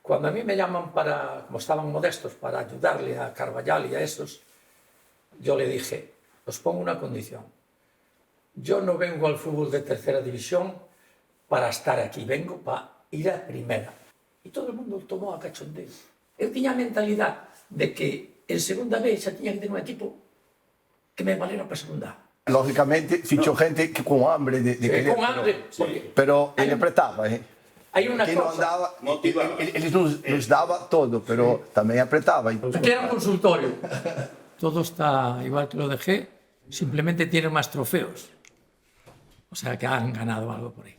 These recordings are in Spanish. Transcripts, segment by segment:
Cuando a mí me llaman para, como estaban modestos, para ayudarle a Carballal y a esos, yo le dije, os pongo una condición. Yo no vengo al fútbol de tercera división para estar aquí, vengo para ir a primera. E todo o mundo tomou a cachondeo. Eu tiña a mentalidade de que en segunda vez xa tiña que ter un equipo que me valera para segunda. Lógicamente, fichó gente que con hambre de querer. Con hambre, pero él apretaba, Hai unha que no cosa. andaba, él nos daba todo, pero también apretaba. Aquí era un consultorio. Todo está igual que lo dejé, simplemente tiene más trofeos. O sea que han ganado algo por ahí.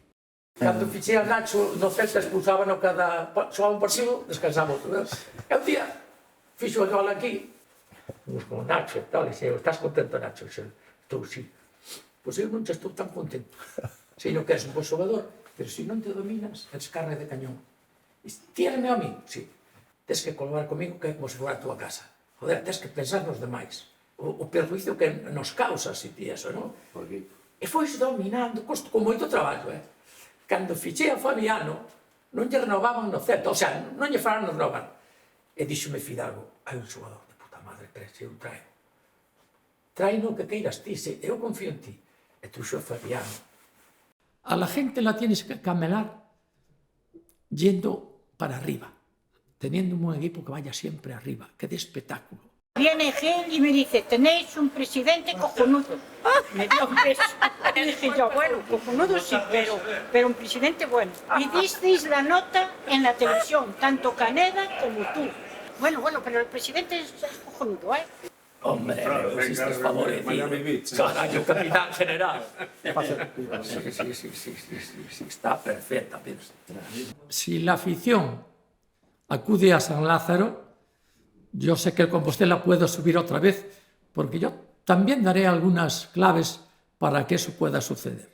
Cando fichei a Nacho no Celta expulsaban cada... Xogaba un partido, descansaba outro. E un día fixo a gol aquí, con o Nacho e tal, e xe, estás contento, Nacho? Xe, estou, sí. Pois eu non te estou tan contento. Sino que és un bo xogador, pero se non te dominas, eres carne de cañón. Tírame a mí? Sí. Tens que colaborar comigo que é como se fora a tua casa. Joder, tens que pensar nos demais. O perjuicio que nos causa, si ti eso, non? E fois dominando, con moito traballo, Cando fichei a Fabiano, non lle renovaban no Celta, o sea, non lle falaron renovar. E díxome Fidalgo, hai un xogador de puta madre, pero se eu traio. Traino que queiras ti, eu confío en ti. E truxo a Fabiano. A la gente la tienes que camelar yendo para arriba, teniendo un buen equipo que vaya siempre arriba, que dé espectáculo. Viene Gil y me dice, tenéis un presidente cojonudo. Me dio un beso. Y dije yo, bueno, cojonudo sí, pero un presidente bueno. Y disteis la nota en la televisión, tanto Caneda como tú. Bueno, pero el presidente es cojonudo, ¿eh? Hombre, si estás favorecido. Carajo, capitán general. Sí, está perfecta. Si la afición acude a San Lázaro, yo sé que el Compostela puede subir otra vez, porque yo también daré algunas claves para que eso pueda suceder.